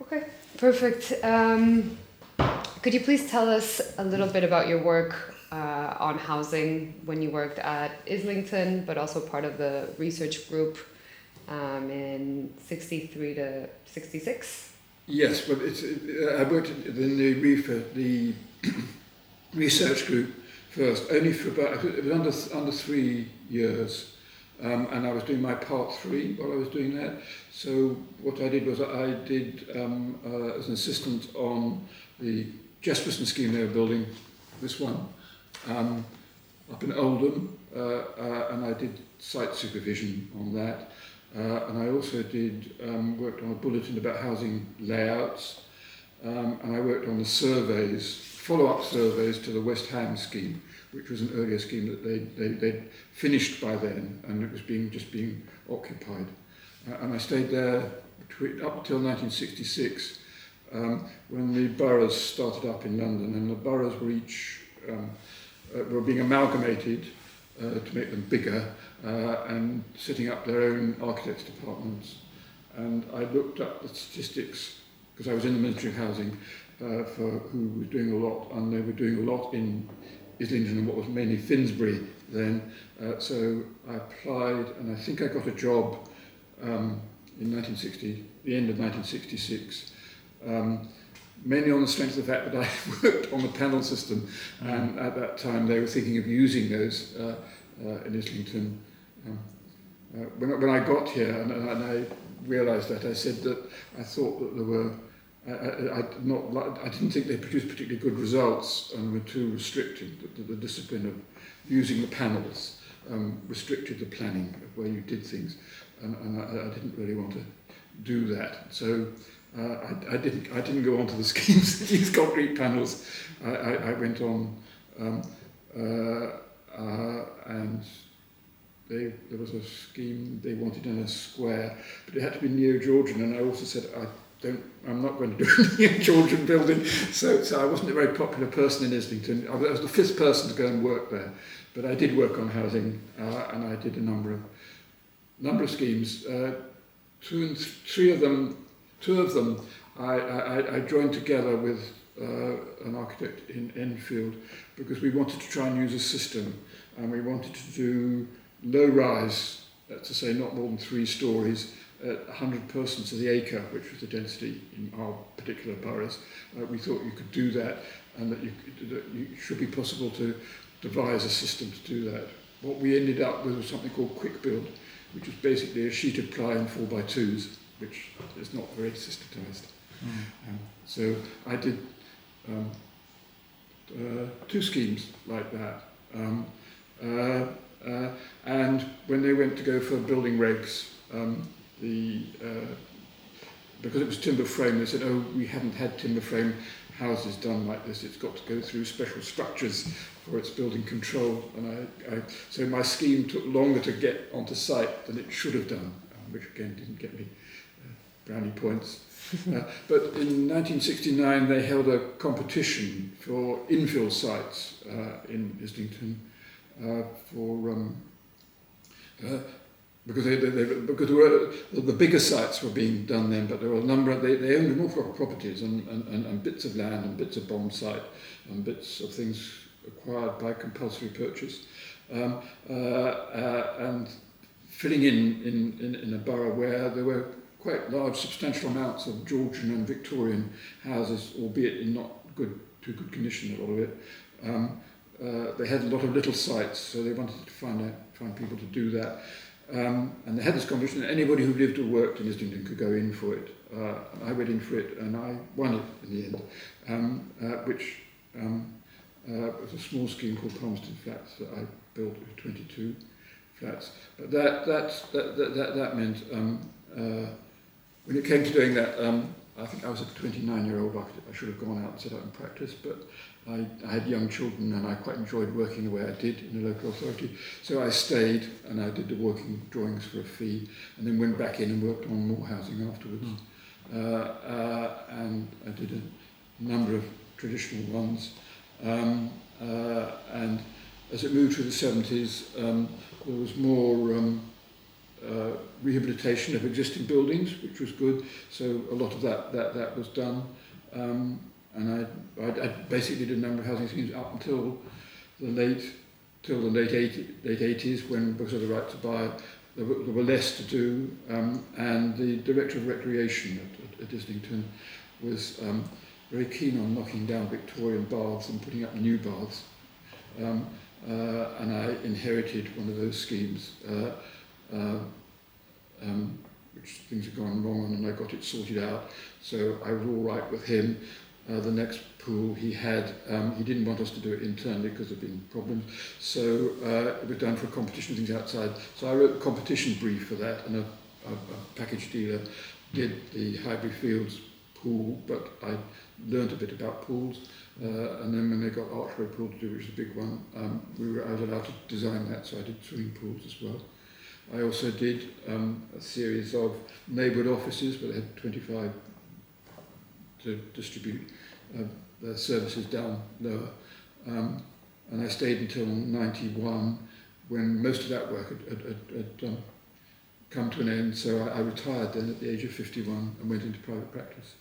Okay, perfect. Could you please tell us a little bit about your work on housing when you worked at Islington, but also part of the research group in 63 to 66? Yes, well, I worked in the research group first, only for about, it was under 3 years, and I was doing my part 3 while I was doing that. So what I did was I did, as an assistant on the Jesperson scheme they were building, this one, up in Oldham, and I did site supervision on that. And I also did worked on a bulletin about housing layouts, and I worked on the surveys, follow-up surveys to the West Ham scheme, which was an earlier scheme that they'd finished by then, and it was just being occupied. And I stayed there up until 1966, when the boroughs started up in London, and the boroughs were each were being amalgamated to make them bigger, and setting up their own architects departments. And I looked up the statistics, because I was in the Ministry of Housing, for who was doing a lot, and they were doing a lot in Islington and what was mainly Finsbury then. So I applied, and I think I got a job in 1960, the end of 1966. Mainly on the strength of the fact that I worked on the panel system, and at that time they were thinking of using those in Islington. When I got here and I realised that, I said that I thought that there were, I didn't think they produced particularly good results and were too restricted. The discipline of using the panels restricted the planning of where you did things, and I didn't really want to do that. So I didn't go on to the schemes that use concrete panels. I went on, and there was a scheme they wanted in a square, but it had to be neo-Georgian, and I also said I'm not going to do a neo-Georgian building, so I wasn't a very popular person in Islington. I was the 5th person to go and work there, but I did work on housing, and I did a number of schemes. Two of them I joined together with an architect in Enfield, because we wanted to try and use a system, and we wanted to do low-rise, that's to say not more than 3 stories, at 100 persons to the acre, which was the density in our particular boroughs. We thought you could do that, and that it should be possible to devise a system to do that. What we ended up with was something called quick build, which was basically a sheet of ply and 4x2s, which is not very systematized. So I did 2 schemes like that. And when they went to go for building regs, because it was timber frame, they said, oh, we haven't had timber frame houses done like this, it's got to go through special structures for its building control. And so my scheme took longer to get onto site than it should have done, which again didn't get me brownie points. But in 1969 they held a competition for infill sites in Islington, because the bigger sites were being done then, but there were a number. They owned an awful lot of properties and bits of land and bits of bomb site and bits of things acquired by compulsory purchase, and filling in a borough where there were quite large, substantial amounts of Georgian and Victorian houses, albeit in not too good condition, a lot of it. They had a lot of little sites, so they wanted to find people to do that. And they had this competition, and anybody who lived or worked in Islington could go in for it. And I went in for it, and I won it in the end, which was a small scheme called Palmerston Flats that I built with 22 flats. But that meant when it came to doing that, I think I was a 29-year-old architect. I should have gone out and set out in practice, but I had young children and I quite enjoyed working the way I did in the local authority. So I stayed and I did the working drawings for a fee, and then went back in and worked on more housing afterwards. And I did a number of traditional ones. And as it moved through the 70s, there was more rehabilitation of existing buildings, which was good. So a lot of that was done. And I basically did a number of housing schemes up until the late 80s, when, because of the right to buy, there were less to do, and the director of recreation at Islington was very keen on knocking down Victorian baths and putting up new baths. And I inherited one of those schemes, which things had gone wrong on, and I got it sorted out. So I was all right with him. The next pool he had, he didn't want us to do it internally because there had been problems. So it was done for a competition, things outside. So I wrote a competition brief for that, and a package dealer did the Highbury Fields pool, but I learned a bit about pools. And then when they got Archway Pool to do, which is a big one, I was allowed to design that, so I did swimming pools as well. I also did a series of neighbourhood offices, but they had 25 to distribute their services down lower. And I stayed until 91, when most of that work had come to an end, so I retired then at the age of 51 and went into private practice,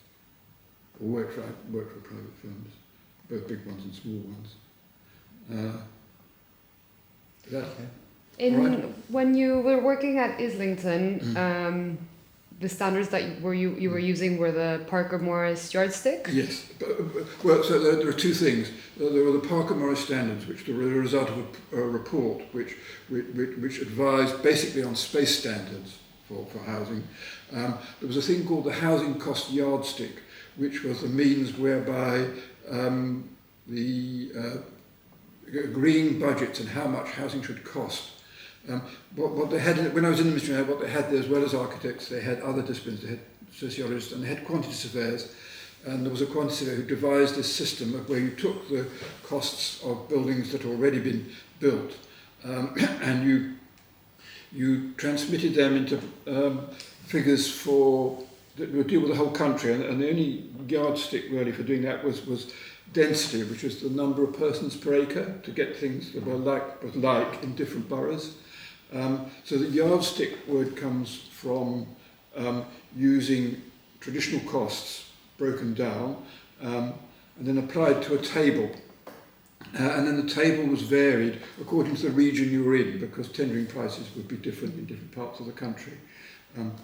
or worked for private firms, both big ones and small ones. When you were working at Islington, the standards that you were using were the Parker Morris yardstick? Yes. Well, so there are two things. There were the Parker Morris standards, which were the result of a report which advised basically on space standards for housing. There was a thing called the housing cost yardstick, which was the means whereby agreeing budgets and how much housing should cost. What they had, when I was in the ministry, what they had there, as well as architects, they had other disciplines, they had sociologists, and they had quantity surveyors. And there was a quantity surveyor who devised this system of where you took the costs of buildings that had already been built, and you transmitted them into figures that would deal with the whole country. And the only yardstick really for doing that was density, which was the number of persons per acre, to get things that were like in different boroughs. So the yardstick word comes from using traditional costs broken down and then applied to a table. And then the table was varied according to the region you were in, because tendering prices would be different in different parts of the country.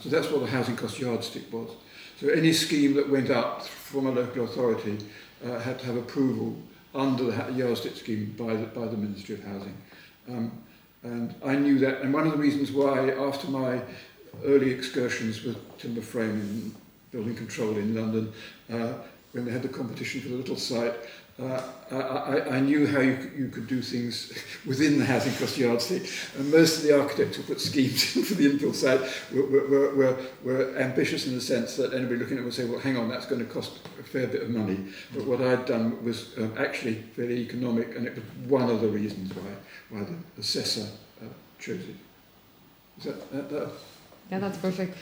So that's what the housing cost yardstick was. So any scheme that went up from a local authority had to have approval under the yardstick scheme by the Ministry of Housing. And I knew that, and one of the reasons why, after my early excursions with timber frame and building control in London, when they had the competition for the little site, I knew how you could do things within the housing cost yardstick, and most of the architects who put schemes in for the infill site were ambitious in the sense that anybody looking at it would say, well, hang on, that's going to cost a fair bit of money. But what I'd done was actually fairly economic, and it was one of the reasons why the assessor chose it. Is that? Yeah, that's perfect.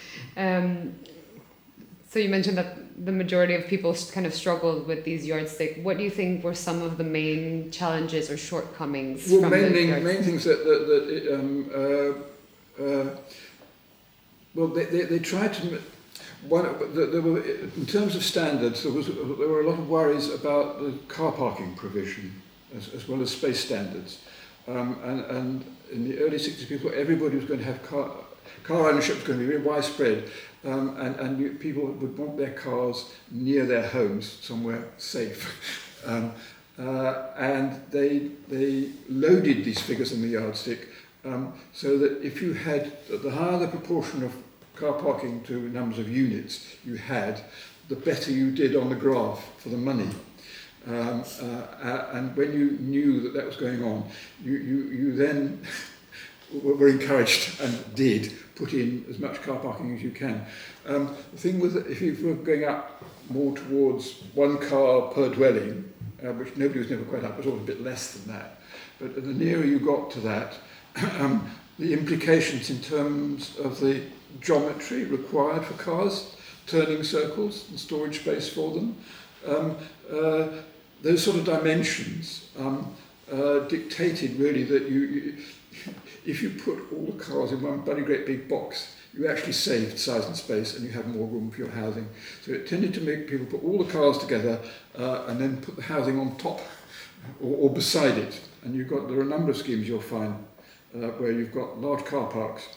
So you mentioned that the majority of people kind of struggled with these yardsticks. What do you think were some of the main challenges or shortcomings? Well, main things that they tried to. There were, in terms of standards, there were a lot of worries about the car parking provision as well as space standards. And in the early 60s, people, everybody was going to have car ownership was going to be very widespread. And people would want their cars near their homes, somewhere safe. And they loaded these figures in the yardstick so that if you had, the higher the proportion of car parking to numbers of units you had, the better you did on the graph for the money. And when you knew that was going on, you then were encouraged and did put in as much car parking as you can. The thing was that if you were going up more towards one car per dwelling, which nobody was never quite up, it was always a bit less than that. But the nearer you got to that, the implications in terms of the geometry required for cars, turning circles and storage space for them, those sort of dimensions dictated really that if you put all the cars in one bloody great big box, you actually saved size and space and you have more room for your housing. So it tended to make people put all the cars together and then put the housing on top or beside it. And there are a number of schemes you'll find where you've got large car parks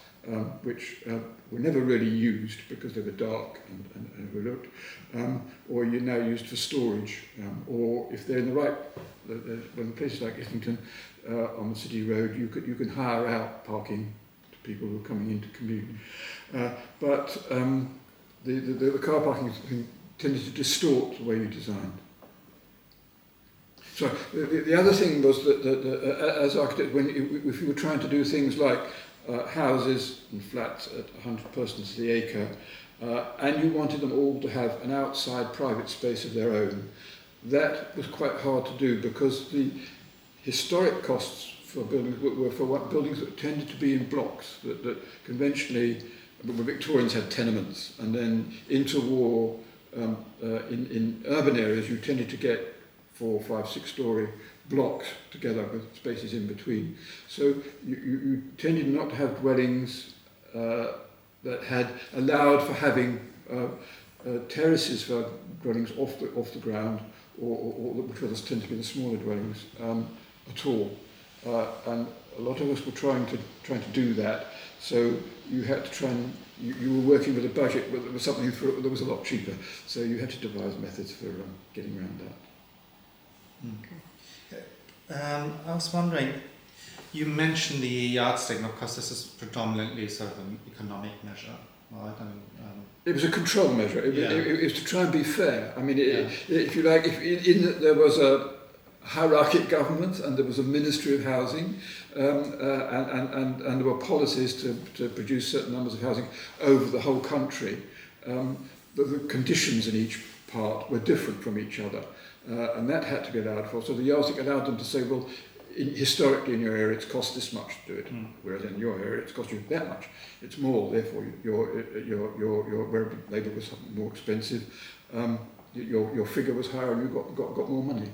which were never really used because they were dark and overlooked, or you're now used for storage, or if they're in the right, when places like Islington on the city road, you can hire out parking to people who are coming in to commute. But the car parking tended to distort the way you designed. So the other thing was that as architects, if you were trying to do things like houses and flats at 100 persons to the acre, and you wanted them all to have an outside private space of their own, that was quite hard to do because the historic costs for buildings were for buildings that tended to be in blocks, that conventionally, the Victorians had tenements, and then interwar in urban areas you tended to get 4, 5, 6-story blocks together with spaces in between. So you tended not to have dwellings that had allowed for having terraces for dwellings off the ground, or which others tend to be the smaller dwellings at all. And a lot of us were trying to do that. So you had to try and you were working with a budget, but there was something that was a lot cheaper. So you had to devise methods for getting around that. Okay. I was wondering, you mentioned the yardstick, and of course this is predominantly sort of an economic measure, right? It was a control measure. It was to try and be fair. I mean, Yeah. if you like, there was a hierarchic government and there was a Ministry of Housing, and there were policies to produce certain numbers of housing over the whole country. The conditions in each part were different from each other. And that had to be allowed for. So the yardstick allowed them to say, well, historically in your area it's cost this much to do it, whereas in your area it's cost you that much. It's more, therefore your where labour was more expensive, your figure was higher and you got more money.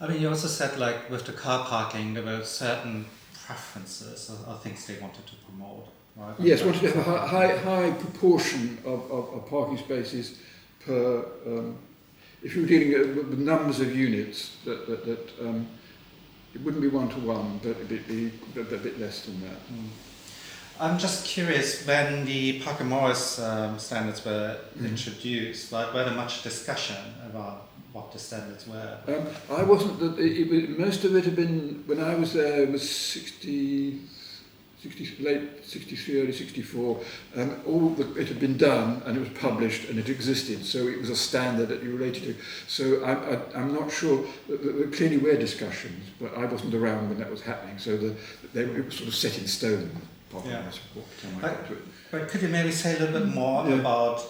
I mean, you also said, like, with the car parking, there were certain preferences or things they wanted to promote, right? Yes, wanted to have a high proportion of parking spaces per. If you were dealing with numbers of units, that it wouldn't be 1-to-1, but it'd be a bit less than that. I'm just curious, when the Parker Morris standards were introduced, like, were there much discussion about what the standards were? I wasn't. Most of it had been when I was there. It was late 63, early 64. It had been done and it was published and it existed. So it was a standard that you related to. So I'm not sure. There clearly were discussions, but I wasn't around when that was happening. So it was sort of set in stone. But could you maybe say a little bit more about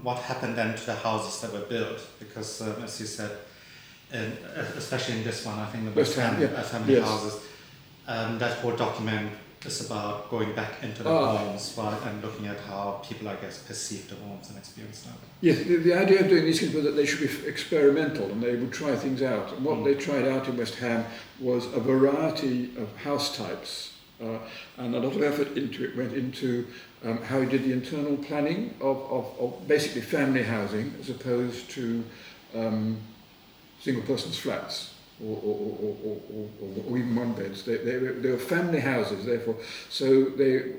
what happened then to the houses that were built? Because as you said, especially in this one, I think the West Ham family houses, that whole document is about going back into the homes, right, and looking at how people, I guess, perceive the homes and experience them. Yes, the idea of doing these things was that they should be experimental and they would try things out. And what they tried out in West Ham was a variety of house types. And a lot of effort went into how he did the internal planning of basically family housing as opposed to single persons flats or even one beds. They were family houses, therefore. So the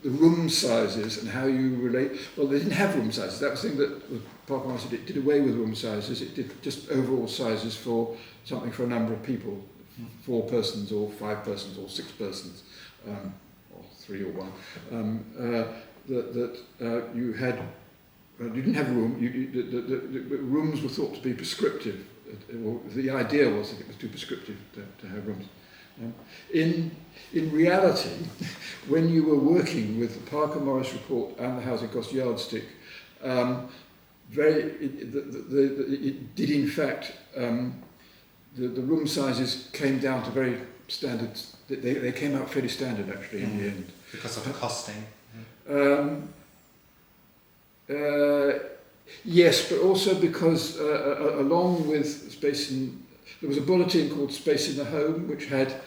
room sizes and how you relate. Well, they didn't have room sizes. That was the thing that Parker Morris did away with room sizes. It did just overall sizes for something for a number of people. 4 persons or 5 persons or 6 persons, or 3 or 1, you had, you didn't have room, the rooms were thought to be prescriptive. The idea was that it was too prescriptive to have rooms. In reality, when you were working with the Parker Morris report and the Housing Cost Yardstick, it did in fact the room sizes came down to very standard. They came out fairly standard actually in the end. Because of the costing. Yes, but also because along with space in there was a bulletin called Space in the Home, which had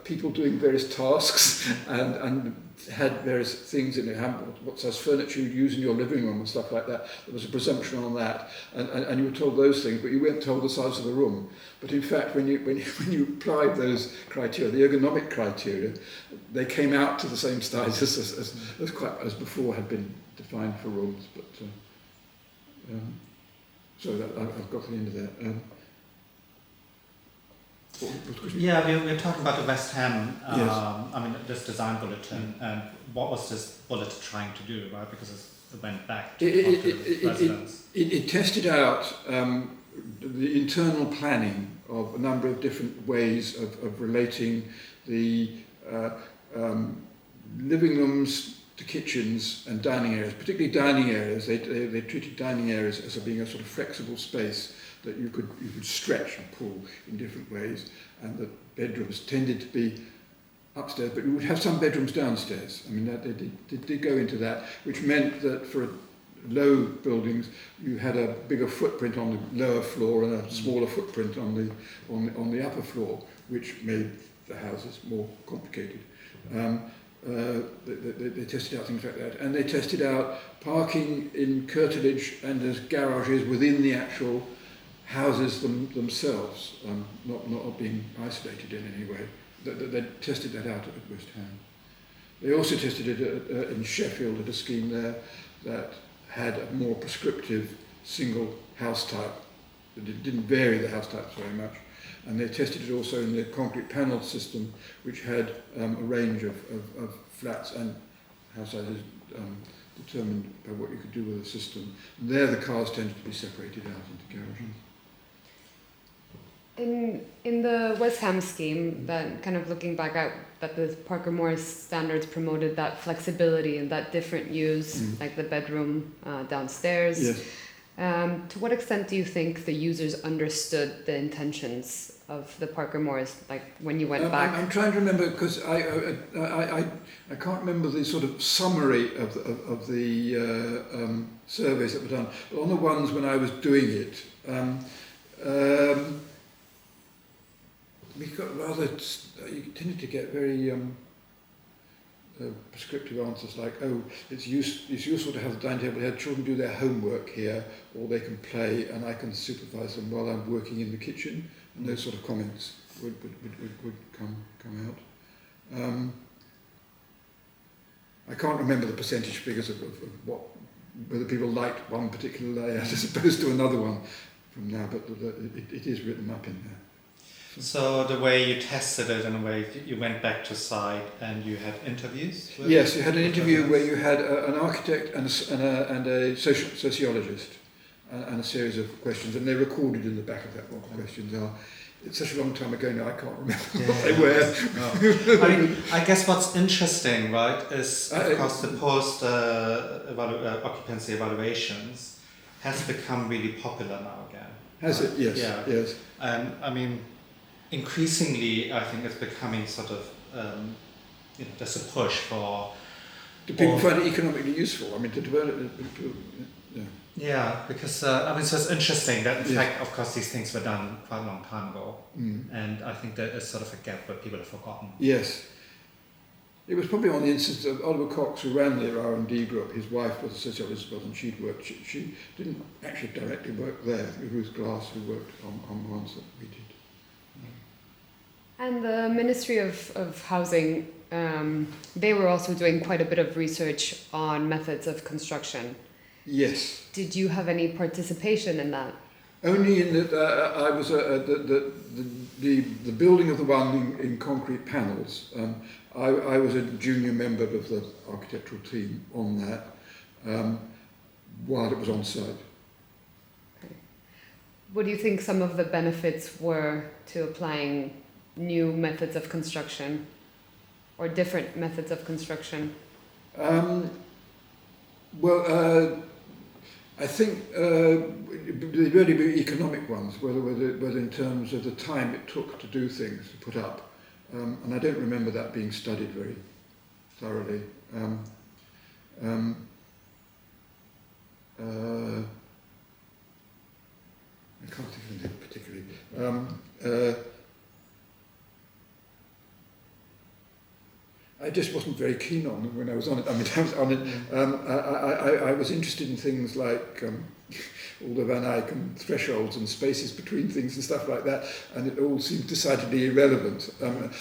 people doing various tasks and had various things in it, what size furniture you'd use in your living room and stuff like that. There was a presumption on that, and you were told those things, but you weren't told the size of the room. But in fact, when you applied those criteria, the ergonomic criteria, they came out to the same size as before had been defined for rooms. But so that, I've got to the end of that. Yeah, we're talking about the West Ham, Yes. I mean, this design bulletin, and what was this bulletin trying to do, right? Because it went back to residents. It tested out the internal planning of a number of different ways of relating the living rooms to kitchens and dining areas, particularly dining areas. They treated dining areas as being a sort of flexible space that you could stretch and pull in different ways, and the bedrooms tended to be upstairs, but we would have some bedrooms downstairs. I mean, they did go into that, which meant that for low buildings you had a bigger footprint on the lower floor and a smaller footprint on the upper floor, which made the houses more complicated. They tested out things like that, and they tested out parking in curtilage and as garages within the actual houses themselves, not being isolated in any way. They tested that out at West Ham. They also tested it in Sheffield at a scheme there that had a more prescriptive single house type. It didn't vary the house types very much. And they tested it also in the concrete panel system, which had a range of flats and house sizes determined by what you could do with the system. And there the cars tended to be separated out into garages. In the West Ham scheme, that kind of looking back at that the Parker Morris standards promoted that flexibility and that different use, like the bedroom downstairs. Yes. To what extent do you think the users understood the intentions of the Parker Morris, like when you went back? I'm trying to remember, because I can't remember the sort of summary of the surveys that were done. But on the ones when I was doing it, we got rather, you tended to get very prescriptive answers like, oh, it's useful to have the dining table here, children do their homework here, or they can play and I can supervise them while I'm working in the kitchen, and those sort of comments would come out. I can't remember the percentage figures of whether people liked one particular layout as opposed to another one from now, but it is written up in there. So the way you tested it, in a way, you went back to site and you had interviews? Yes, you had an interview where you had an architect and a sociologist and a series of questions, and they're recorded in the back of that what the questions are. It's such a long time ago now, I can't remember what they were. No. I mean, I guess what's interesting, right, is of course the post occupancy evaluations has become really popular now again. Has it? Yes. Yeah. Yes. And I mean, increasingly, I think it's becoming sort of, there's a push for... Do people find it economically useful? I mean, to develop it, yeah. Yeah, because, I mean, so it's interesting that, in fact, of course, these things were done quite a long time ago. And I think there is sort of a gap where people have forgotten. Yes. It was probably on the instance of Oliver Cox, who ran the R&D group. His wife was a sociologist, and she'd worked. She didn't actually directly work there. It was Ruth Glass who worked on the ones that we did. And the Ministry of Housing, they were also doing quite a bit of research on methods of construction. Yes. Did you have any participation in that? Only in that I was the building of the one in concrete panels. I was a junior member of the architectural team on that while it was on site. Okay. What do you think some of the benefits were to applying new methods of construction or different methods of construction? I think the really economic ones, whether in terms of the time it took to do things, to put up. And I don't remember that being studied very thoroughly. I can't think of anything particularly. I just wasn't very keen on them when I was on it. I mean, I was on it. I was interested in things like Alder Van Eyck and thresholds and spaces between things and stuff like that, and it all seemed decidedly irrelevant.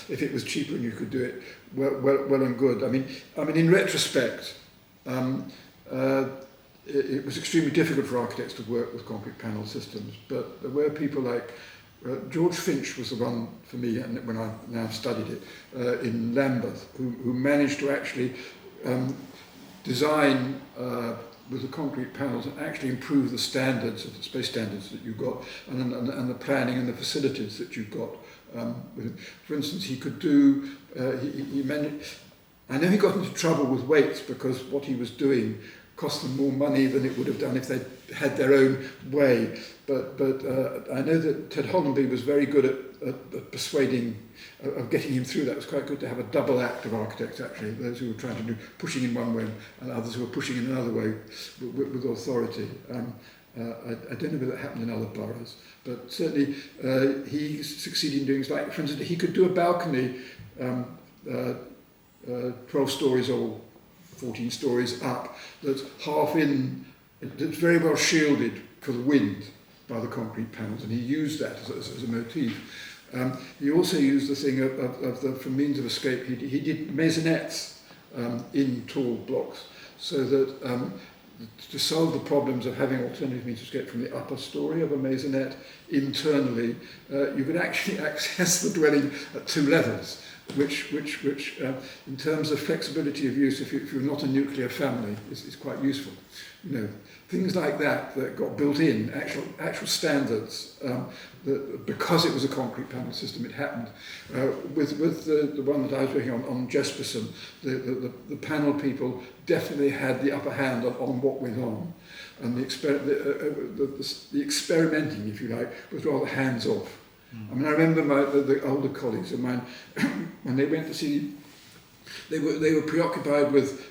If it was cheaper and you could do it, well and good. I mean, in retrospect, it was extremely difficult for architects to work with concrete panel systems, but there were people like George Finch was the one for me, and when I now studied it in Lambeth, who managed to actually design with the concrete panels and actually improve the standards, of the space standards that you got, and the planning and the facilities that you got. For instance, he could do. He managed. I know he got into trouble with weights because what he was doing cost them more money than it would have done if they'd had their own way. But I know that Ted Hollenby was very good at persuading, of getting him through that. It was quite good to have a double act of architects, actually, those who were trying to do pushing in one way and others who were pushing in another way with authority. I don't know whether that happened in other boroughs, but certainly he succeeded in doing things like, for instance, he could do a balcony 12 stories or 14 stories up that's half in, that's very well shielded for the wind by the concrete panels, and he used that as a motif. He also used the thing of the, for means of escape, he did maisonettes in tall blocks, so that to solve the problems of having alternative means of escape from the upper story of a maisonette internally, you could actually access the dwelling at 2 levels, which in terms of flexibility of use, if you're not a nuclear family, is quite useful. You know, things like that got built in, actual standards, that because it was a concrete panel system, it happened. With the one that I was working on Jesperson, the panel people definitely had the upper hand on what went on, and the experimenting, if you like, was rather hands-off. I mean, I remember the older colleagues of mine, when they went to see, they were preoccupied with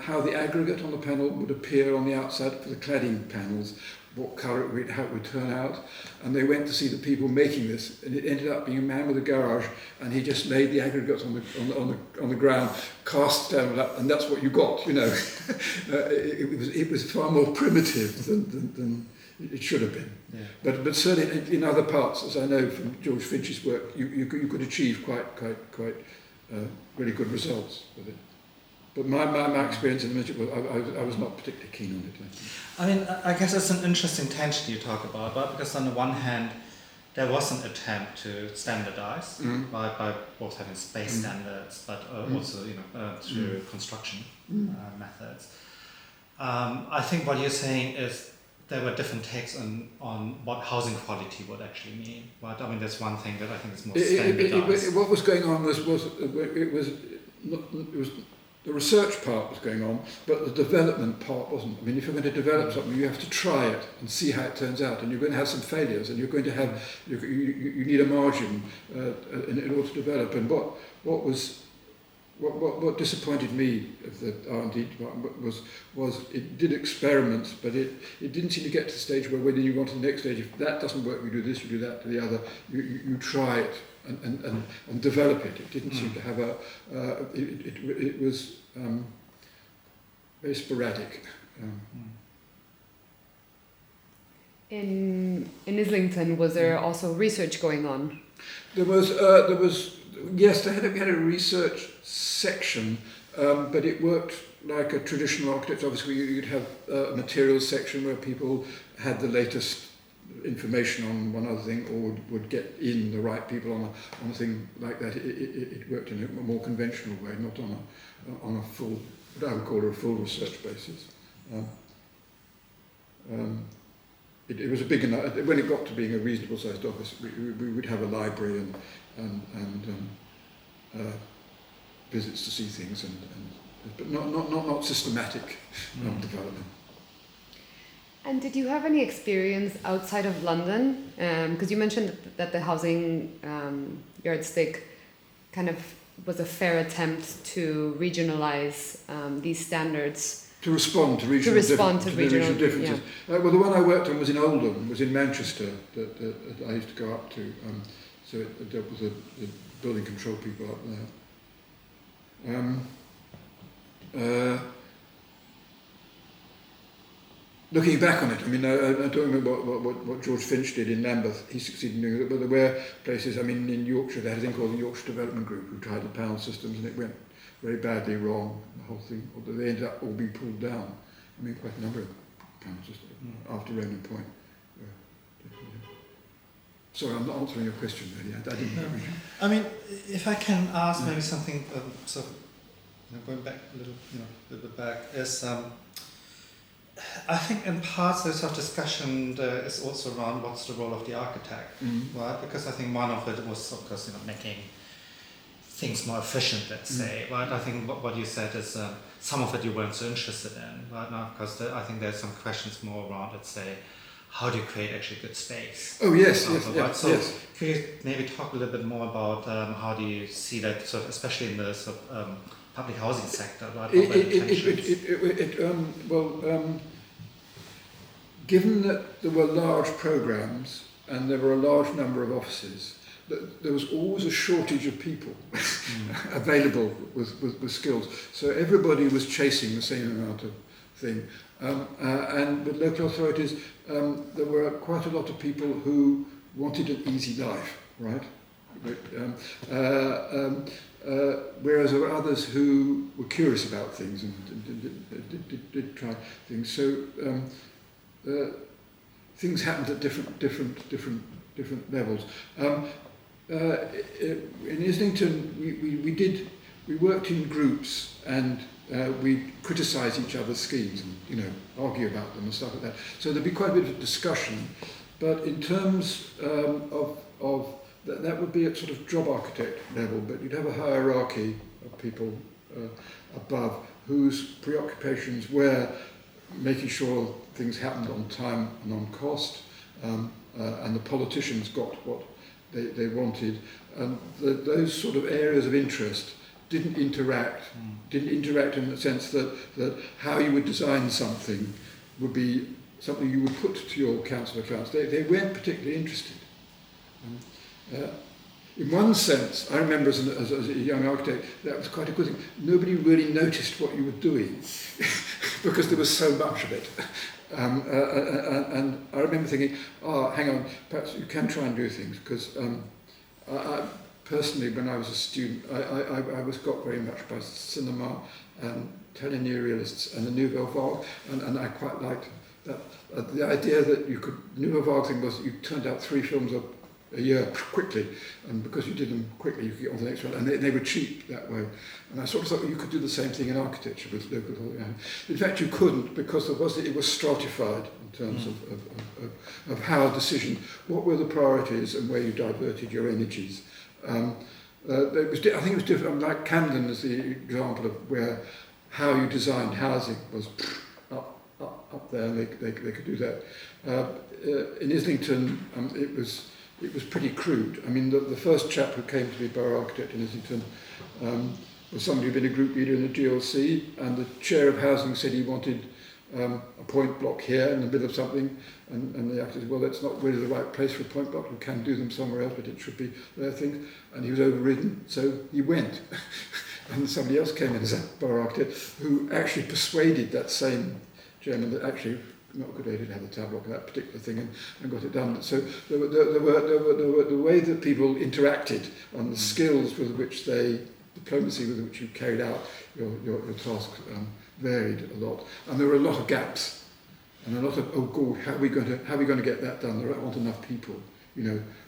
how the aggregate on the panel would appear on the outside for the cladding panels, what colour how it would turn out, and they went to see the people making this, and it ended up being a man with a garage, and he just laid the aggregates on the ground, cast down, and that's what you got. You know, it was far more primitive than it should have been. Yeah. But certainly in other parts, as I know from George Finch's work, you could achieve quite really good results with it. But my experience in the military was I was not particularly keen on it. I mean, I guess it's an interesting tension you talk about, right? Because on the one hand, there was an attempt to standardize by both having space standards, but also through construction methods. I think what you're saying is there were different takes on what housing quality would actually mean. Right? I mean, there's one thing that I think is more standardized. What was going on was the research part was going on, but the development part wasn't. I mean, if you're going to develop something, you have to try it and see how it turns out, and you're going to have some failures, and you're going to have you need a margin in order to develop. And what disappointed me of the R&D department was it did experiments, but it didn't seem to get to the stage where when you go on to the next stage, if that doesn't work, you do this, you do that, to the other. You try it and develop it. It didn't seem to have a. It was very sporadic. In Islington, was there also research going on? There was. Yes, we had a research section, but it worked like a traditional architect. Obviously, you'd have a materials section where people had the latest information on one other thing, or would get in the right people on a thing like that. It worked in a more conventional way, not on a full, what I would call a full research basis. It was a big enough. When it got to being a reasonable sized office, we would have a library and visits to see things, but not systematic development. And did you have any experience outside of London? Because you mentioned that the housing yardstick kind of was a fair attempt to regionalize these standards. To respond to regional differences. Yeah. Well, the one I worked on was in Oldham, was in Manchester, that I used to go up to. So it dealt with the building control people up there. Looking back on it, I mean, I don't remember what George Finch did in Lambeth. He succeeded in doing it, but there were places, I mean, in Yorkshire, they had a thing called the Yorkshire Development Group who tried the panel systems, and it went very badly wrong, the whole thing. Although they ended up all being pulled down. I mean, quite a number of panel systems after Roman Point. Sorry, I'm not answering your question, really. I didn't know. I mean, if I can ask maybe something, going back a little bit back, is I think in parts there's a discussion is also around what's the role of the architect, right? Because I think one of it was, of course, making things more efficient, let's say, right? I think what you said is some of it you weren't so interested in, right? Now, because I think there's some questions more around, let's say, how do you create actually good space? Oh yes, right? So yes. could you maybe talk a little bit more about how do you see that, sort of, especially in the sort of, public housing sector, right? Given that there were large programs and there were a large number of offices, there was always a shortage of people available with skills. So everybody was chasing the same amount of thing. And with local authorities, there were quite a lot of people who wanted an easy life, right? Whereas there were others who were curious about things and did try things. So things happened at different levels. In Islington, we worked in groups and we criticised each other's schemes and argue about them and stuff like that. So there'd be quite a bit of discussion, but in terms of that would be at sort of job architect level, but you'd have a hierarchy of people above whose preoccupations were making sure things happened on time and on cost, and the politicians got what they wanted. And those sort of areas of interest didn't interact in the sense that how you would design something would be something you would put to your council of accounts. They weren't particularly interested. In one sense, I remember as a young architect, that was quite a good thing. Nobody really noticed what you were doing because there was so much of it. And I remember thinking, hang on, perhaps you can try and do things, because I personally, when I was a student, I was got very much by cinema and teleneurialists and the Nouvelle Vague, and I quite liked that. The idea that you could, Nouvelle Vague thing was you turned out 3 films a year quickly, and because you did them quickly you could get on to the next one, and they were cheap that way. And I sort of thought you could do the same thing in architecture with local. In fact you couldn't, because it was stratified in terms of how a decision, what were the priorities and where you diverted your energies. I think it was different. Like Camden is the example of where how you designed housing was up there, and they could do that. In Islington it was pretty crude. I mean, the first chap who came to be borough architect in Islington was somebody who'd been a group leader in the GLC, and the chair of housing said he wanted a point block here in the middle of something, and the architect said, well, that's not really the right place for a point block, you can do them somewhere else, but it should be their thing. And he was overridden, so he went. And somebody else came in as a borough architect who actually persuaded that same chairman that actually not a good idea to have the tower block of that particular thing, and got it done. So there were the way that people interacted and the skills with which diplomacy with which you carried out your task varied a lot, and there were a lot of gaps, and a lot of, oh God, how are we going to get that done? There aren't enough people.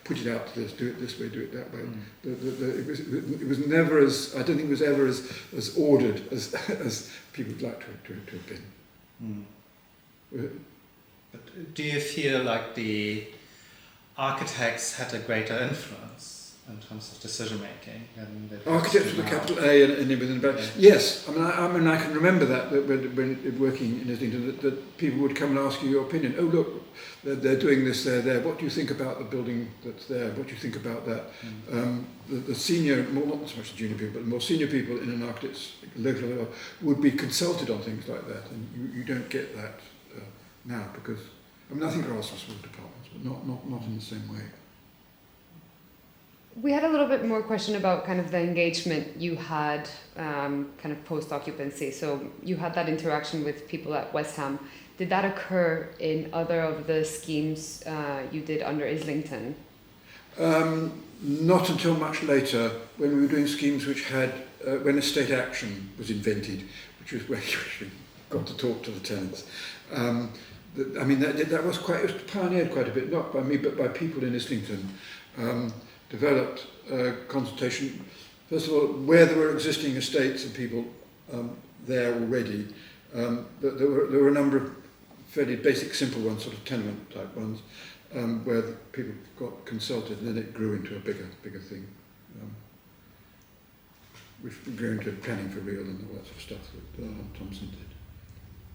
Put it out to this, do it this way, do it that way. It was never as, I don't think it was ever as ordered as people would like to have been. But do you feel like the architects had a greater influence in terms of decision making? Architects with a capital A and within the back. Yes, I mean I can remember that when working in Islington, that people would come and ask you your opinion. Oh look, they're doing this, they're there. What do you think about the building that's there? What do you think about that? The senior, not so much the junior people, but the more senior people in an architect's local level would be consulted on things like that, and you don't get that now, because I mean I think there are some small departments, but not in the same way. we had a little bit more question about kind of the engagement you had kind of post-occupancy. So you had that interaction with people at West Ham. Did that occur in other of the schemes you did under Islington? Not until much later, when we were doing schemes which had, when estate action was invented, which was where you actually got to talk to the tenants. I mean, that was quite, it was pioneered quite a bit, not by me, but by people in Islington. Developed consultation, first of all, where there were existing estates and people there already. There were a number of fairly basic, simple ones, sort of tenement type ones, where the people got consulted, and then it grew into a bigger thing, which grew into planning for real and all that sort of stuff that Thompson did.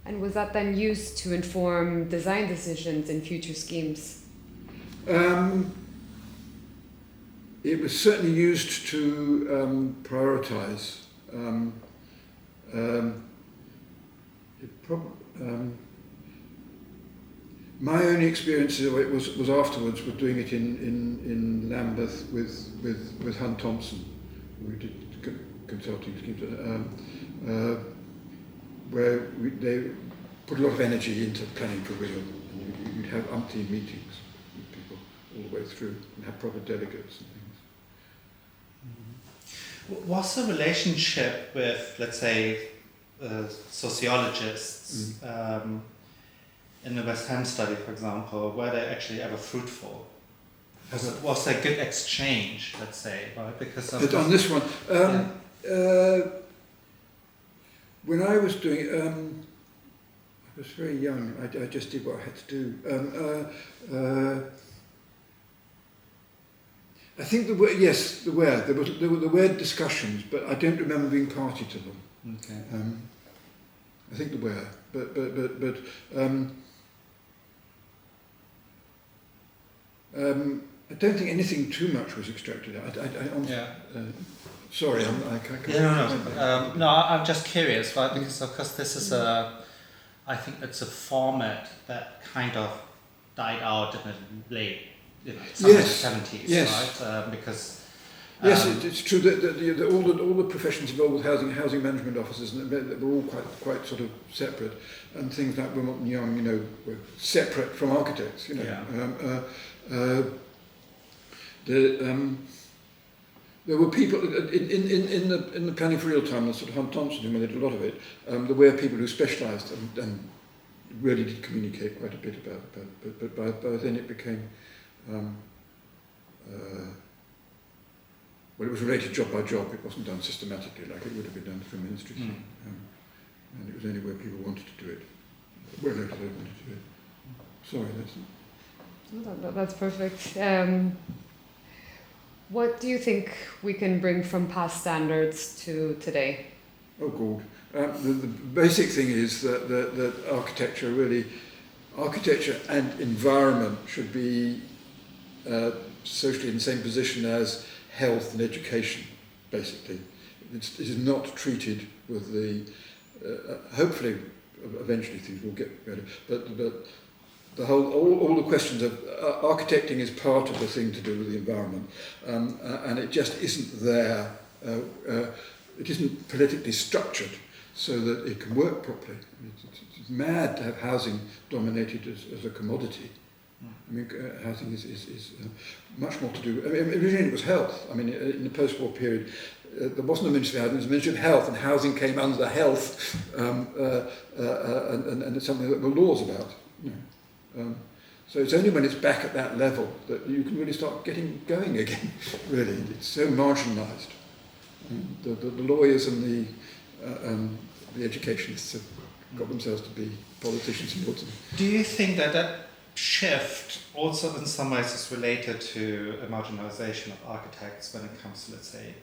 And was that then used to inform design decisions in future schemes? It was certainly used to prioritise. My only experience of it was afterwards with doing it in Lambeth with Hunt Thompson. We did consulting schemes where they put a lot of energy into planning for real. And you'd have umpteen meetings with people all the way through and have proper delegates and things. Was the relationship with, let's say, sociologists in the West Ham study, for example, were they actually ever fruitful? Was there good exchange, let's say, right? Because but on this one, when I was doing it, I was very young. I just did what I had to do. I think there were discussions, but I don't remember being party to them. Okay. I think there were, but I don't think anything too much was extracted out. Sorry, I can't. Yeah, no, I'm just curious, right? Because of course this is I think it's a format that kind of died out in the late, yes. 70s, yes. right? Because yes, it's true that all the professions involved with housing management officers, they were all quite sort of separate, and things like Wilmot and Young, were separate from architects. There were people in the planning for real time, the sort of Hunt Thompson who did a lot of it. There were people who specialised and really did communicate quite a bit about it. But by then it became well, it was related job by job. It wasn't done systematically like it would have been done through ministry. And it was only where people wanted to do it. Where they wanted to do it. Sorry, That's perfect. What do you think we can bring from past standards to today? Oh God. The basic thing is that architecture and environment should be socially in the same position as health and education, basically. It is not treated with the, hopefully eventually things will get better, but the all the questions of architecting is part of the thing to do with the environment, and it just isn't there. It isn't politically structured so that it can work properly. It's mad to have housing dominated as a commodity. I mean, housing is much more to do. Originally it was health. I mean, in the post-war period, there wasn't a Ministry of Housing, there was a Ministry of Health, and housing came under health, and it's something that there were laws about. So it's only when it's back at that level that you can really start getting going again. Really, it's so marginalised. The lawyers and the educationists have got themselves to be politicians and autumn. Do you think that shift also in some ways is related to a marginalisation of architects when it comes to, let's say,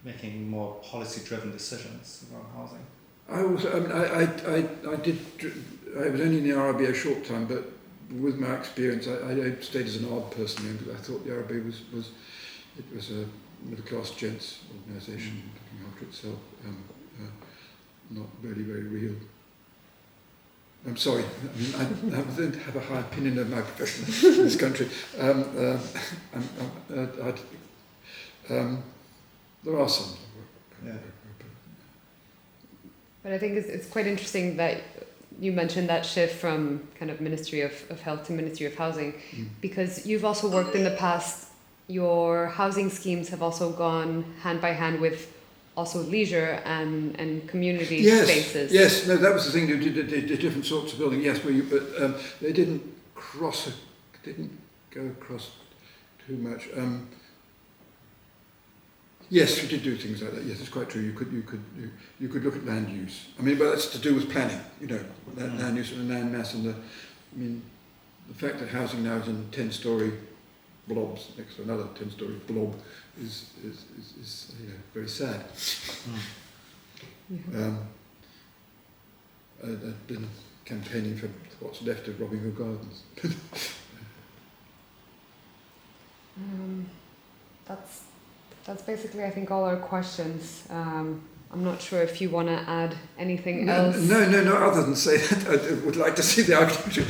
making more policy-driven decisions around housing? I was only in the RRB a short time, but with my experience, I stayed as an odd person then because I thought the RRB was a middle-class gents organisation looking after itself, not really very real. I'm sorry, I don't have a high opinion of my profession in this country. there are some. Yeah. But I think it's quite interesting that you mentioned that shift from kind of Ministry of Health to Ministry of Housing, because you've also worked in the past, your housing schemes have also gone hand by hand with also leisure and community spaces. Yes, no, that was the thing. They did different sorts of building. Yes, but they didn't go across too much. Yes, we did do things like that. Yes, it's quite true. You could look at land use. I mean, but that's to do with planning. You know, land use and land mass, and the fact that housing now is in 10-story blobs next to another 10-story blob is very sad. I've been campaigning for what's left of Robin Hood Gardens. That's basically, I think, all our questions. I'm not sure if you want to add anything else. No, other than say that I would like to see the architecture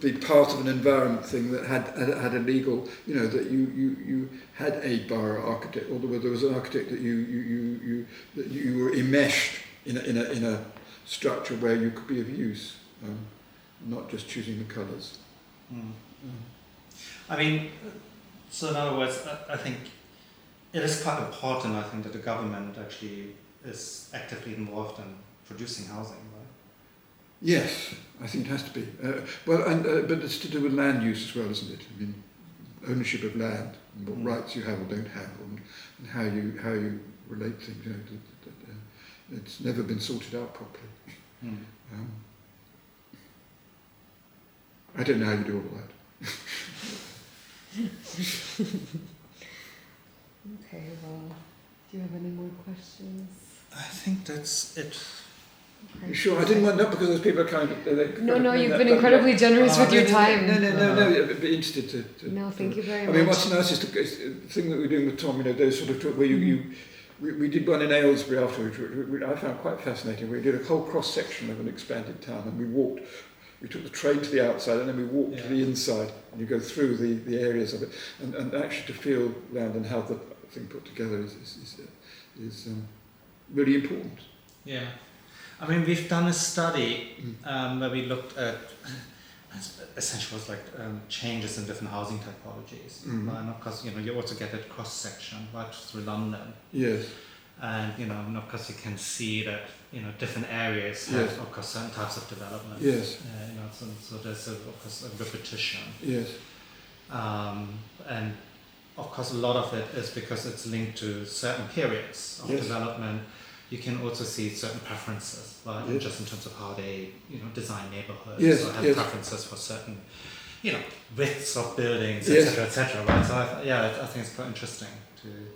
be part of an environment thing that had a legal, you know, that you had a borough architect, or there was an architect that you were enmeshed in a structure where you could be of use, not just choosing the colours. I mean, so in other words, I think it is quite important, I think, that the government actually is actively involved in producing housing, right? Yes, I think it has to be. But it's to do with land use as well, isn't it? I mean, ownership of land, and what rights you have or don't have, and how you relate things. You know, it's never been sorted out properly. I don't know how you do all that. Okay, well, do you have any more questions? I think that's it. Okay. You sure? I didn't want that because those people are kind of... No, you've been incredibly generous with your time. No, I'd be interested to... No, thank you very much. I mean, what's nice is the thing that we're doing with Tom, you know, those sort of... where we did one in Aylesbury afterwards, which I found quite fascinating. We did a whole cross-section of an expanded town, and we took the train to the outside, and then we walked to the inside, and you go through the areas of it, and actually to feel land and how the thing put together is really important. Yeah. I mean, we've done a study where we looked at, essentially was like changes in different housing typologies. And of course, you know, you also get that cross-section right through London. Yes. And, you know, and of course you can see that, you know, different areas have, of course, certain types of development. Yes. You know, so there's, of course, a repetition. Yes. And, of course, a lot of it is because it's linked to certain periods of development. You can also see certain preferences, right? Just in terms of how they, you know, design neighborhoods or have preferences for certain, you know, widths of buildings, etc., right? So I think it's quite interesting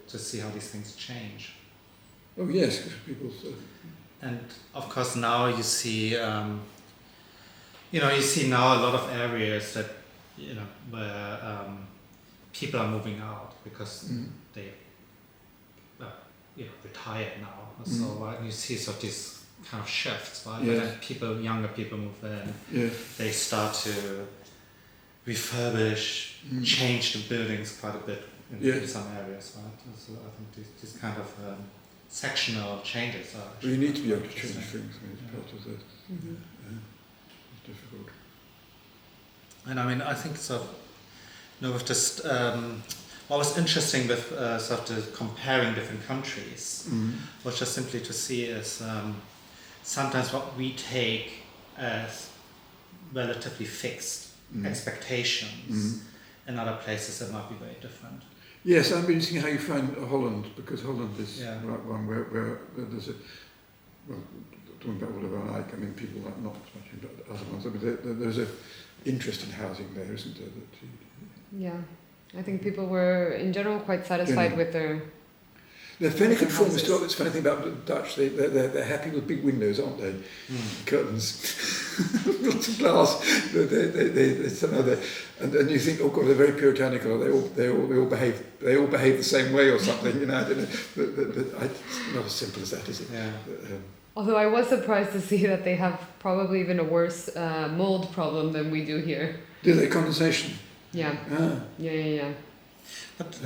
to see how these things change. Oh yes, because people. And of course now you see, you know, a lot of areas that, you know, where people are moving out because they, you know, retired now. So right, and you see sort of these kind of shifts, right? Where then younger people move in. They start to refurbish, change the buildings quite a bit in some areas, right? So I think these kind of sectional changes are. Well, you need to be able to change things. I mean, it's part of that. It's difficult. And I mean, I think sort of, you know, with this, what was interesting with sort of comparing different countries was just simply to see is sometimes what we take as relatively fixed expectations in other places that might be very different. Yes, I'm interested in how you find Holland, because Holland is one where there's a, well, talking about whatever I like, I mean, people like not as much about other ones, but there's an interest in housing there, isn't there? Yeah, I think people were, in general, quite satisfied with their... They're fairly conformist. It's funny thing about the Dutch, they're happy with big windows, aren't they? Curtains, lots of glass. They somehow and you think, oh God, they're very puritanical. They all behave the same way or something. You know, I don't know. But it's not as simple as that, is it? Yeah. Although I was surprised to see that they have probably even a worse mold problem than we do here. Do they condensation? Yeah. Ah. Yeah. But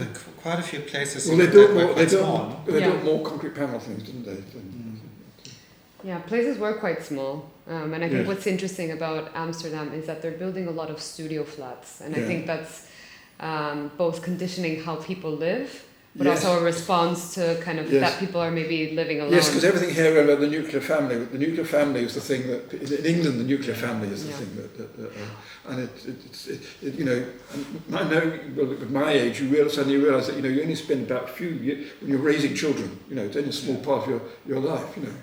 quite a few places. Well, they built more concrete panel things, didn't they? Yeah, places were quite small. And I think Yes. what's interesting about Amsterdam is that they're building a lot of studio flats. And I think that's both conditioning how people live, but also a response to kind of that people are maybe living alone. Yes, because everything here about the nuclear family is the thing that, in England, the nuclear family is the thing that and it you know, I know, well, at my age, you suddenly realise that, you know, you only spend about a few years, when you're raising children, you know, it's only a small part of your life, you know.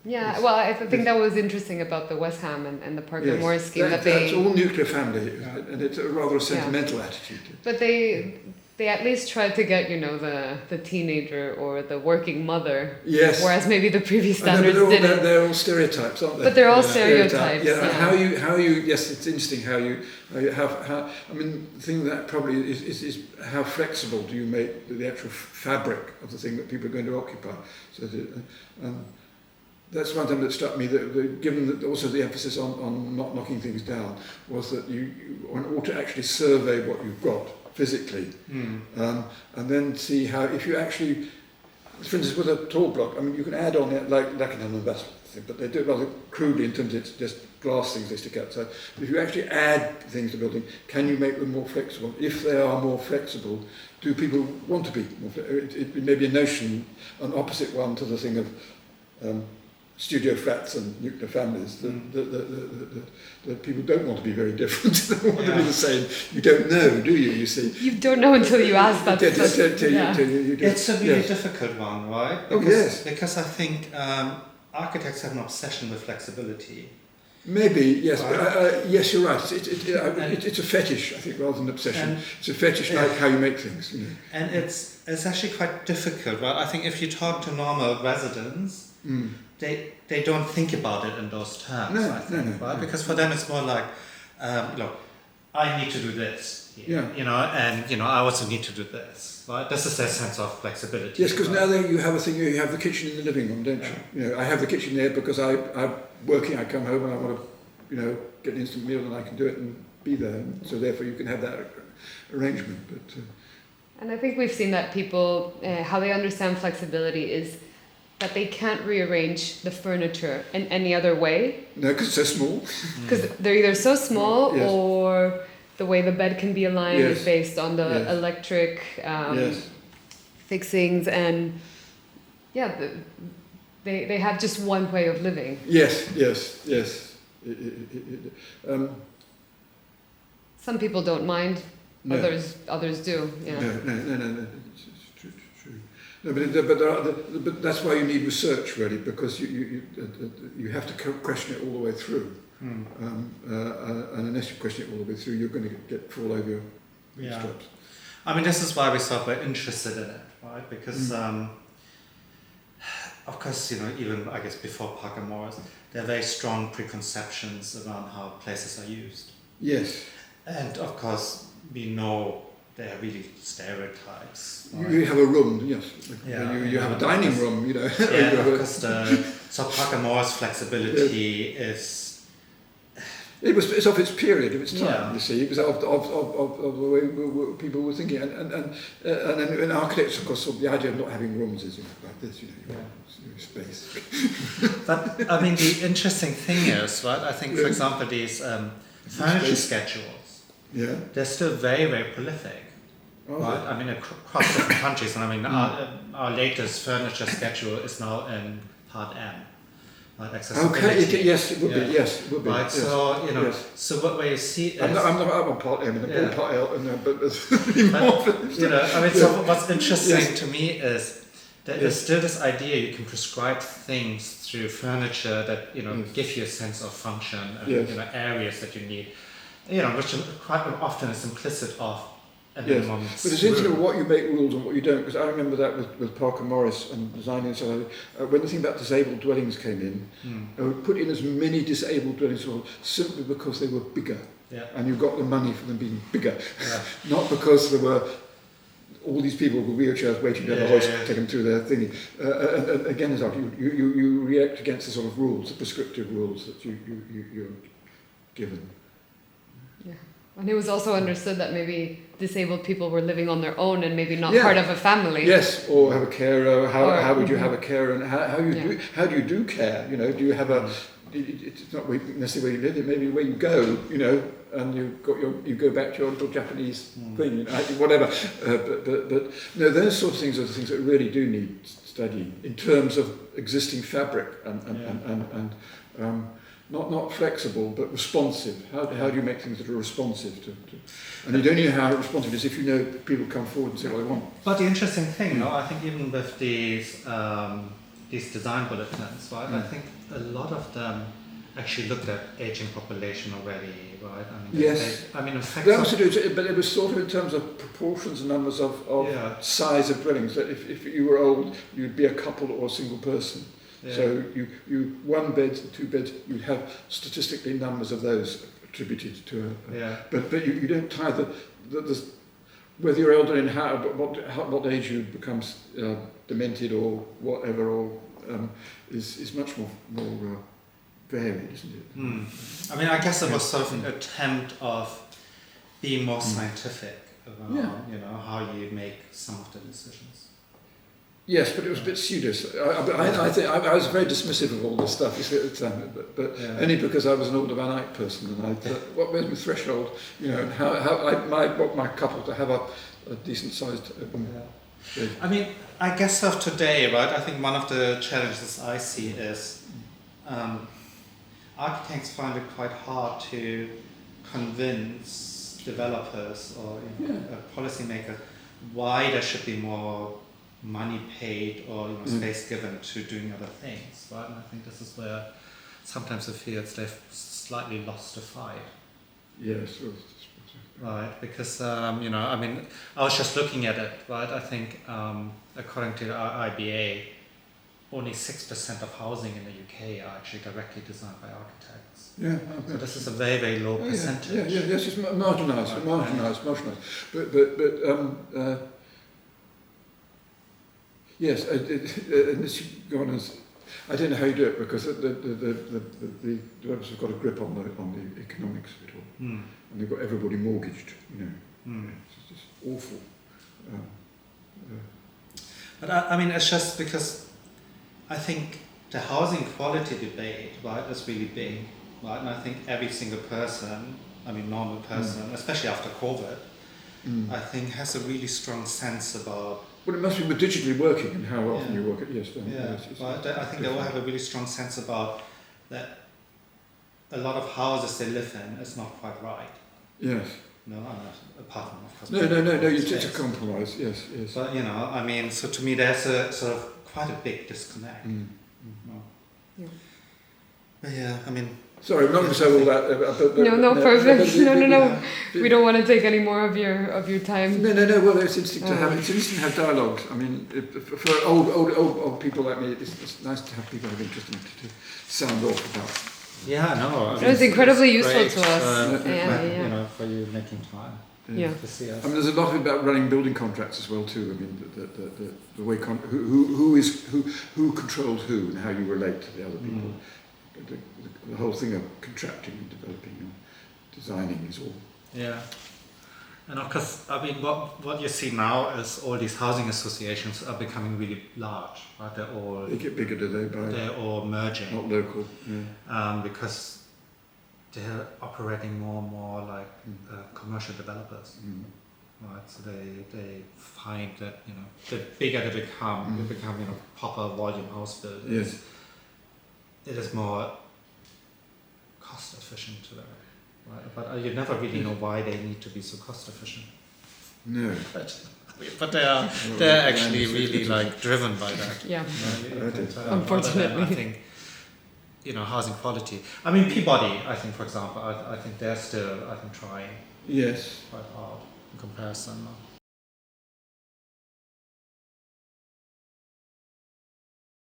Yeah, well, I think that was interesting about the West Ham and the Parker Morris scheme. That's all nuclear family, and it's a rather sentimental attitude. But they at least tried to get, you know, the teenager or the working mother. Yes. Whereas maybe the previous standards didn't. They're all stereotypes, aren't they? But they're all stereotypes. Yeah. And how you yes, it's interesting how you have I mean, the thing that probably is how flexible do you make the actual fabric of the thing that people are going to occupy. So that's one thing that struck me, that given that also the emphasis on not knocking things down, was that you ought to actually survey what you've got physically, and then see how, if you actually, for instance, with a tall block, I mean, you can add on it like an investment thing, but they do it rather crudely in terms of it's just glass things they stick out. So if you actually add things to building, can you make them more flexible? If they are more flexible, do people want to be more flexible? It may be a notion, an opposite one to the thing of studio flats and nuclear families, that people don't want to be very different. They want to be the same. You don't know, do you? You see. You don't know until you ask that. It's a really difficult one, right? Because, because I think architects have an obsession with flexibility. Maybe, yes. Right. But, yes, you're right. It's a fetish, I think, rather than an obsession. It's a fetish like how you make things. You know. And it's actually quite difficult, right? I think if you talk to normal residents, they don't think about it in those terms, right? Because for them it's more like, look, I need to do this, you know, and you know, I also need to do this, right? This is their sense of flexibility. Yes, because now you have a thing. You have the kitchen in the living room, don't you? You know, I have the kitchen there because I'm working. I come home and I want to, you know, get an instant meal, and I can do it and be there. And so therefore, you can have that arrangement. But and I think we've seen that people how they understand flexibility is that they can't rearrange the furniture in any other way. No, because it's so small. Because they're either so small or the way the bed can be aligned is based on the electric fixings, and they have just one way of living. Yes. Some people don't mind, others do. Yeah. No. No, but that's why you need research, really, because you have to question it all the way through. And unless you question it all the way through, you're going to fall over your straps. I mean, this is why we sort of were interested in it, right? Because, of course, you know, even I guess before Parker Morris, there are very strong preconceptions around how places are used. Yes. And of course, we know they are really stereotypes. Right? You have a room, yes. You have a dining room, you know. Yeah, because so Parker Morris flexibility is. It's of its period, of its time. You see, it was of the way people were thinking, and architects, of course, the idea of not having rooms is like this, you know, space. But I mean, the interesting thing is, right? I think, for example, these furniture schedules. Yeah. They're still very, very prolific. Right? I mean, across different countries, and I mean, our latest furniture schedule is now in Part M. Right, accessibility. Okay, yes, it would be. Yes, it would be. Right, yes. so you know, so what you see is I'm on Part M and I'm Part L, but there's more. You know, I mean, so what's interesting to me is that there's still this idea you can prescribe things through furniture that give you a sense of function and areas that you need. You know, which quite often is implicit of a minimum. But it's interesting what you make rules and what you don't, because I remember that with Parker Morris and designing and so on. When the thing about disabled dwellings came in, they would put in as many disabled dwellings simply because they were bigger. Yeah. And you got the money for them being bigger. Yeah. Not because there were all these people with wheelchairs waiting down the hoist to take them through their thingy. And again, it's like you react against the sort of rules, the prescriptive rules that you're given. Yeah. And it was also understood that maybe disabled people were living on their own and maybe not Yeah. part of a family. Yes, or have a carer. How would you Mhm. have a carer, and how do you do care? You know, do you have a? It's not necessarily where you live; it may be where you go. You know, and you go back to your little Japanese thing, you know, whatever. But no, those sort of things are the things that really do need studying in terms of existing fabric and not flexible but responsive. How do you make things that are responsive to and you don't know how responsive it is if you know that people come forward and say what they want. But the interesting thing, I think even with these design bulletins, right? I think a lot of them actually looked at aging population already, right? I mean, Yes. in fact, They also do, but it was sort of in terms of proportions and numbers of size of dwellings. That if you were old, you'd be a couple or a single person. Yeah. So you one bed, two beds, you'd have statistically numbers of those attributed to but you don't tie the whether you're elderly and what age you become demented or whatever is much more varied, isn't it? I mean, I guess it was sort of an attempt of being more scientific about how you make some of the decisions. Yes, but it was a bit pseudo. I think I was very dismissive of all this stuff, you see, at the time, but only because I was an older Van Eyck person, and I thought, where's my threshold? You know, and how I want my couple to have a decent sized open. Bed. I mean, I guess of today, right? I think one of the challenges I see is architects find it quite hard to convince developers or policymakers why there should be more money paid or space given to doing other things, right? And I think this is where sometimes it feels they've slightly lost the fight. Yes. Right, because I mean, I was just looking at it, right? I think according to the IBA, only 6% of housing in the UK are actually directly designed by architects. Yeah. So this is a very, very low percentage. Yes, it's marginalised. But yes, and this go on as I don't know how you do it because the developers have got a grip on the economics of it all, and they've got everybody mortgaged. You know, it's just awful. But I mean, it's just because I think the housing quality debate, right, is really big, right? And I think every single person, normal person, especially after COVID, I think has a really strong sense about. Well, it must be with digitally working and how often you work it. Yes, I think they all have a really strong sense about that. A lot of houses they live in is not quite right. Yes. No, apart from of course. No. It's a compromise. Yes. But so to me, there's a sort of quite a big disconnect. But sorry, I'm not going to say all that. Perfect. No. We don't want to take any more of your time. No. Well, it's interesting to have. It's interesting to have dialogues. I mean, for old people like me, it's nice to have people who have interest in it to sound off about. Yeah, no. It was incredibly useful great, to us. For you making time. To see us. I mean, there's a lot about running building contracts as well too. I mean, the way who controls who and how you relate to the other people. The whole thing of contracting and developing and designing is all. Yeah. And of course, what you see now is all these housing associations are becoming really large, right? They get bigger, do they? They're all merging. Not local. Yeah. Because they're operating more and more like commercial developers. Right, so they find that the bigger they become, proper volume house builders. Yes. It is more cost efficient to them, right? But you never really know why they need to be so cost efficient. No. But they're actually really driven by that. Yeah. Unfortunately, I think housing quality. I mean, Peabody. I think, for example, I think they're still trying. Yes. Quite hard in comparison.